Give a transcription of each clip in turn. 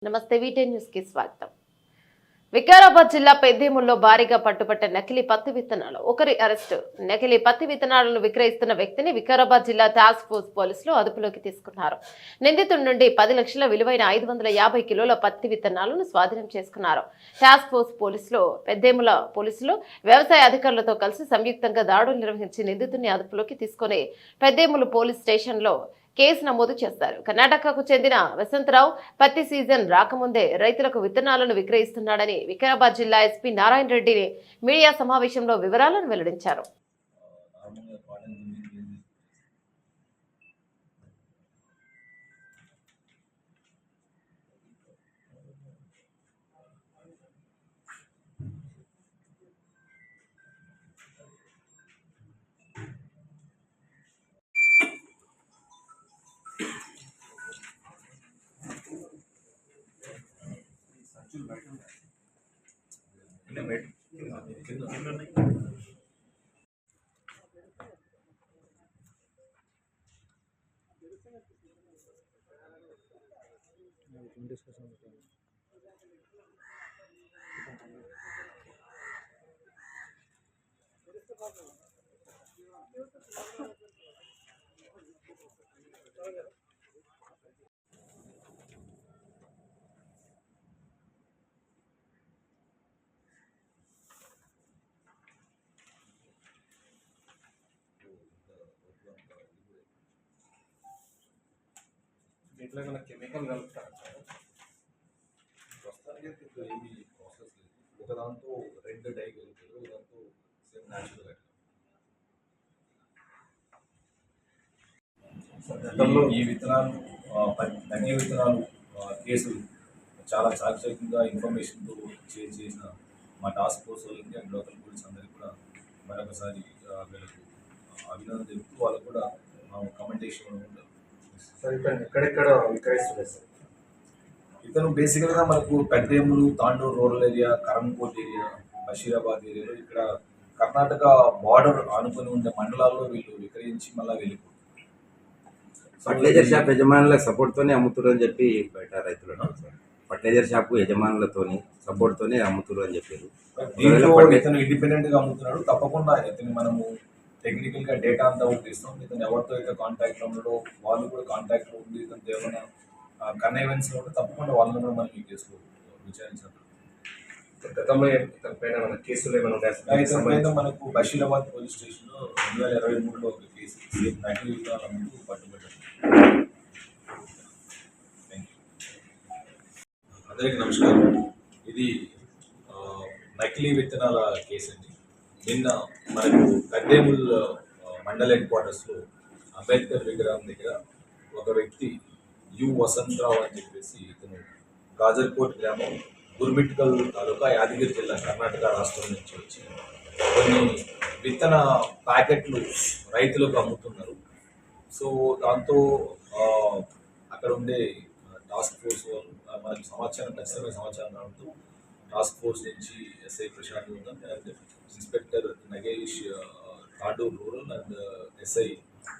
నమస్తే వీటెన్ న్యూస్ కి స్వాగతం. వికారాబాద్ జిల్లా పెద్దేముల్లో భారీగా పట్టుబట్ట నకిలీ పత్తి విత్తనాలు. ఒకరి అరెస్టు. నకిలీ పత్తి విత్తనాలను విక్రయిస్తున్న వ్యక్తిని వికారాబాద్ జిల్లా టాస్క్ ఫోర్స్ పోలీసులు అదుపులోకి తీసుకున్నారు. నిందితుడి నుండి 10 లక్షల విలువైన 550 కిలోల పత్తి విత్తనాలను స్వాధీనం చేసుకున్నారు. టాస్క్ ఫోర్స్ పోలీసులు పెద్దేముల పోలీసులు వ్యవసాయ అధికారులతో కలిసి సంయుక్తంగా దాడులు నిర్వహించి నిందితుడిని అదుపులోకి తీసుకుని పెద్దేములు పోలీస్ స్టేషన్లో కేసు నమోదు చేశారు. కర్ణాటకకు చెందిన వసంతరావు పత్తి సీజన్ రాకముందే రైతులకు విత్తనాలను విక్రయిస్తున్నాడని వికారాబాద్ జిల్లా ఎస్పీ నారాయణ రెడ్డిని మీడియా సమావేశంలో వివరాలను వెల్లడించారు. దీంట్లో ఏమైనా కెమికల్ కలుపుతారు ప్రస్తుతానికి ఏమి ప్రాసెస్ లేదు. ఒకదాంతో రెడ్ డై కలుపుతారు, ఒకదాంతో సేమ్ న్యాచురల్. గతంలో ఈ విత్తనాలు నకిలీ విత్తనాలు కేసులు చాలా చాకచక్యంగా ఇన్ఫర్మేషన్తో చేసిన మా టాస్క్ ఫోర్స్ వాళ్ళకి అండ్ లోకల్ పోలీస్ అందరికీ కూడా మరొకసారి వీళ్ళకు అభినందన తెలుపుతూ వాళ్ళకు కూడా కమెంటేషన్ ఉంటారు. సార్ ఇతను ఎక్కడెక్కడ విక్రయిస్తున్నారు సార్? ఇతను బేసికల్గా మనకు Peddemul, Tandur rural area, Karankot area, Basheerabad ఏరియాలో ఇక్కడ కర్ణాటక బార్డర్ ఆనుకొని ఉండే మండలాల్లో వీళ్ళు విక్రయించి మళ్ళీ వెళ్ళిపోతారు. ఫర్టిలైజర్ షాప్ యజమానుల సపోర్ట్తోనే అమ్ముతున్నారు అని చెప్పి బయట రైతులు సార్. ఫర్టిలైజర్ షాప్ యజమానులతోని సపోర్ట్తోనే అమ్ముతున్నారు అని చెప్పారు. ఇతను ఇండిపెండెంట్గా అమ్ముతున్నాడు. తప్పకుండా ఇతను మనము టెక్నికల్గా డేటా అంతా ఇస్తాం. ఇతను ఎవరితో అయితే కాంటాక్ట్లో ఉన్నాడో వాళ్ళు కూడా కాంటాక్ట్లో ఉండి ఇతను ఏమైనా కన్వెన్స్లో ఉంటే తప్పకుండా వాళ్ళని కూడా మనం ఈ కేసులో విచారించాలి. గతంలో ఇతని పైన మన కేసులు ఏమైనా ఉన్నాయా? మనకు బషీరాబాద్ పోలీస్ స్టేషన్లో 2023లో ఒక కేసు నకిలీ విత్తనాల ముందు పట్టుబడ్డారు. అందరికీ నమస్కారం. ఇది నకిలీ విత్తనాల కేసు అండి. నిన్న మనకు పెద్దేముల్ మండల్ హెడ్ క్వార్టర్స్లో అంబేద్కర్ విగ్రహం దగ్గర ఒక వ్యక్తి వసంతరావు అని చెప్పేసి ఇతను గాజర్కోట్ గ్రామం, గుర్మిట్కల్ తాలూకా, యాదగిరి జిల్లా, కర్ణాటక రాష్ట్రం నుంచి వచ్చి కొన్ని విత్తన ప్యాకెట్లు రైతులకు అమ్ముతున్నారు. సో దాంతో అక్కడ ఉండే టాస్క్ ఫోర్స్ మనకి ఖచ్చితమైన సమాచారం రావడంతో టాస్క్ ఫోర్స్ నుంచి SI Prashanth and inspector Nagesh Tandur rural and SI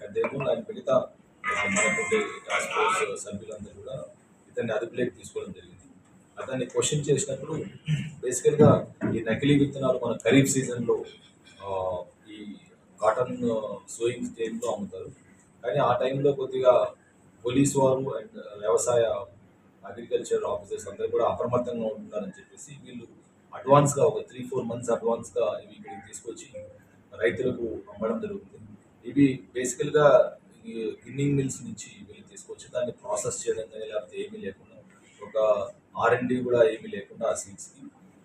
Peddemul and మిగతా మనకుండే టాస్క్ ఫోర్స్ సభ్యులందరూ కూడా ఇతన్ని అదుపులోకి తీసుకోవడం జరిగింది. అతన్ని క్వశ్చన్ చేసినప్పుడు బేసికల్గా ఈ నకిలీ విత్తనాలు మన ఖరీఫ్ సీజన్లో ఈ కాటన్ సోయింగ్ స్టేజ్లో అమ్ముతారు. కానీ ఆ టైంలో కొద్దిగా పోలీసు వారు అండ్ వ్యవసాయ అగ్రికల్చర్ ఆఫీసర్స్ అందరూ కూడా అప్రమత్తంగా ఉంటున్నారని చెప్పేసి వీళ్ళు అడ్వాన్స్గా ఒక 3-4 మంత్స్ అడ్వాన్స్గా ఇవి ఇక్కడికి తీసుకొచ్చి రైతులకు అమ్మడం జరుగుతుంది. ఇవి బేసికల్గా గిన్నింగ్ మిల్స్ నుంచి వీళ్ళు తీసుకొచ్చి దాన్ని ప్రాసెస్ చేయడం కానీ లేకపోతే ఏమీ లేకుండా ఒక R&D కూడా ఏమీ లేకుండా ఆ సీడ్స్కి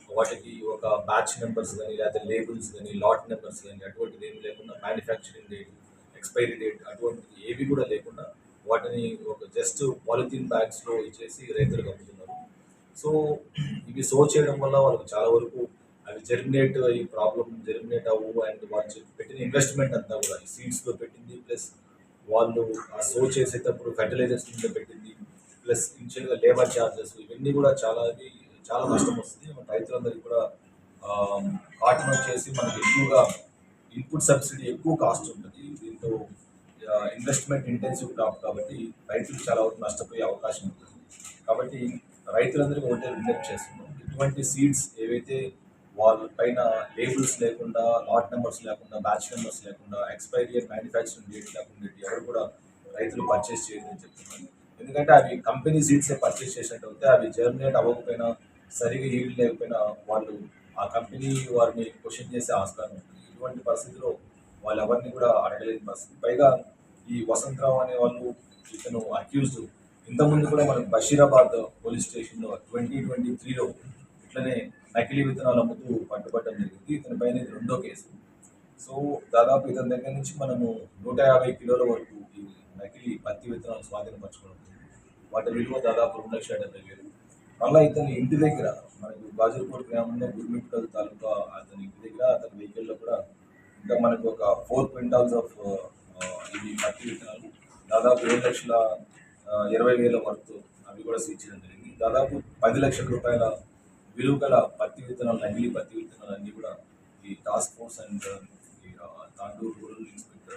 వాటికి ఒక బ్యాచ్ నెంబర్స్ కానీ లేకపోతే లేబుల్స్ కానీ లాట్ నెంబర్స్ కానీ అటువంటిది ఏమి లేకుండా మ్యానుఫ్యాక్చరింగ్ డేట్, ఎక్స్పైరీ డేట్ అటువంటిది ఏవి కూడా లేకుండా వాటిని ఒక జస్ట్ పాలిథీన్ బ్యాగ్స్లో ఇచ్చేసి రైతులకు అమ్ముతున్నారు. సో ఇవి సో చేయడం వల్ల వాళ్ళకి చాలా వరకు అవి జర్మినేట్ ఈ ప్రాబ్లం జర్మినేట్ అవ్వు అండ్ వాళ్ళు పెట్టిన ఇన్వెస్ట్మెంట్ అంతా కూడా ఈ సీడ్స్లో పెట్టింది, ప్లస్ వాళ్ళు ఆ సో చేసేటప్పుడు ఫెర్టిలైజర్స్ మీద పెట్టింది, ప్లస్ ఇనిషియల్గా లేబర్ ఛార్జెస్, ఇవన్నీ కూడా చాలా నష్టం వస్తుంది. మన రైతులందరికీ కూడా కాటన్ వచ్చేసి మనకి ఎక్కువగా ఇన్పుట్ సబ్సిడీ ఎక్కువ కాస్ట్ ఉంటుంది. దీంతో ఇన్వెస్ట్మెంట్ ఇంటెన్సివ్ క్రాప్ కాబట్టి రైతులు చాలా వరకు నష్టపోయే అవకాశం ఉంటుంది. కాబట్టి రైతులందరికీ ఒకటే విజ్ఞప్తి చేస్తున్నాం. ఇటువంటి సీడ్స్ ఏవైతే వాళ్ళ పైన లేబుల్స్ లేకుండా, లాట్ నెంబర్స్ లేకుండా, బ్యాచ్ నెంబర్స్ లేకుండా, ఎక్స్పైరీ అండ్ మ్యానుఫ్యాక్చరింగ్ డేట్ లేకుండా ఎవరు కూడా రైతులు పర్చేస్ చేయదని చెప్తున్నాను. ఎందుకంటే అవి కంపెనీ సీడ్సే పర్చేస్ చేసినట్టు అవుతే అవి జర్మినేట్ అవ్వకపోయినా, సరిగా ఈల్డ్ లేకపోయినా వాళ్ళు ఆ కంపెనీ వారిని క్వశ్చన్ చేసే ఆస్కారం ఉంటుంది. ఇటువంటి పరిస్థితిలో వాళ్ళు ఎవరిని కూడా అడగలేని పరిస్థితి. పైగా ఈ వసంతరావు అనే వాళ్ళు ఇతను అక్యూజ్డ్ ఇంతకుముందు కూడా మనకు బషీరాబాద్ పోలీస్ స్టేషన్లో 2023లో ఇట్లనే నకిలీ విత్తనాలు అమ్ముతూ పట్టుబట్టడం జరిగింది. ఇతని పైన ఇది 2వ కేసు. సో దాదాపు ఇతని దగ్గర నుంచి మనము 150 కిలోల వరకు ఈ నకిలీ పత్తి విత్తనాలు స్వాధీనపరచుకోవడం జరిగింది. వాటి విలువ దాదాపు 2,70,000. మళ్ళీ ఇతని ఇంటి దగ్గర మనకు బాజులపూర్ గ్రామంలో గుర్మిట్కల్ తాలూకా అతని ఇంటి దగ్గర అతని వెహికల్లో కూడా ఇంకా మనకు ఒక 4 క్వింటాల్స్ ఆఫ్ ఇవి పత్తి విత్తనాలు దాదాపు 7,20,000 వరకు అవి కూడా సీజ్ చేయడం జరిగింది. దాదాపు 10 లక్షల రూపాయల విలువ గల పత్తి విత్తనాలు, నకిలీ పత్తి విత్తనాలు అన్నీ కూడా ఈ టాస్క్ ఫోర్స్ అండ్ ఈ తాండూరు రూరల్ ఇన్స్పెక్టర్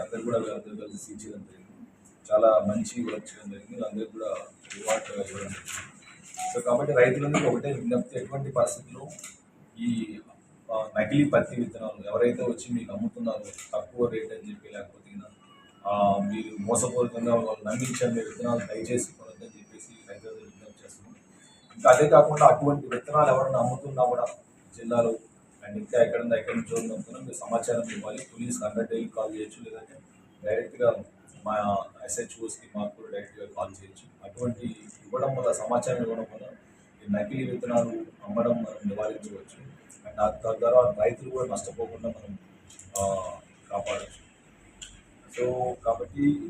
అందరూ కూడా అందరూ కలిసి సీజ్ చేయడం జరిగింది. చాలా మంచి వర్క్ చేయడం జరిగింది. అందరూ కూడా రివార్డ్ ఇవ్వడం జరిగింది. సో కాబట్టి రైతులందరికీ ఒకటే విజ్ఞప్తి, ఎటువంటి పరిస్థితుల్లో ఈ నకిలీ పత్తి విత్తనాలు ఎవరైతే వచ్చి మీకు అమ్ముతున్నారో తక్కువ రేట్ అని చెప్పి, లేకపోతే మీరు మోసపూరితంగా వాళ్ళు నమ్మించారు మీ విత్తనాలు దయచేసి కొనొద్దని చెప్పేసి రైతులందరూ విజ్ఞప్తి చేస్తున్నాం. ఇంకా అదే కాకుండా అటువంటి విత్తనాలు ఎవరైనా అమ్ముతున్నా కూడా జిల్లాలో అండ్ ఇంకా ఎక్కడి నుంచో అమ్ముతున్నా మీరు సమాచారం ఇవ్వాలి. పోలీస్ 100 డైలీ కాల్ చేయొచ్చు, లేదంటే డైరెక్ట్గా మా SHOస్కి మాకు కూడా డైరెక్ట్గా కాల్ చేయొచ్చు. అటువంటి ఇవ్వడం వల్ల, సమాచారం ఇవ్వడం వల్ల ఈ నకిలీ విత్తనాలు అమ్మడం మనం నివారించవచ్చు. అండ్ తద్వారా రైతులు కూడా నష్టపోకుండా మనం కాపాడవచ్చు. సో కాబట్టి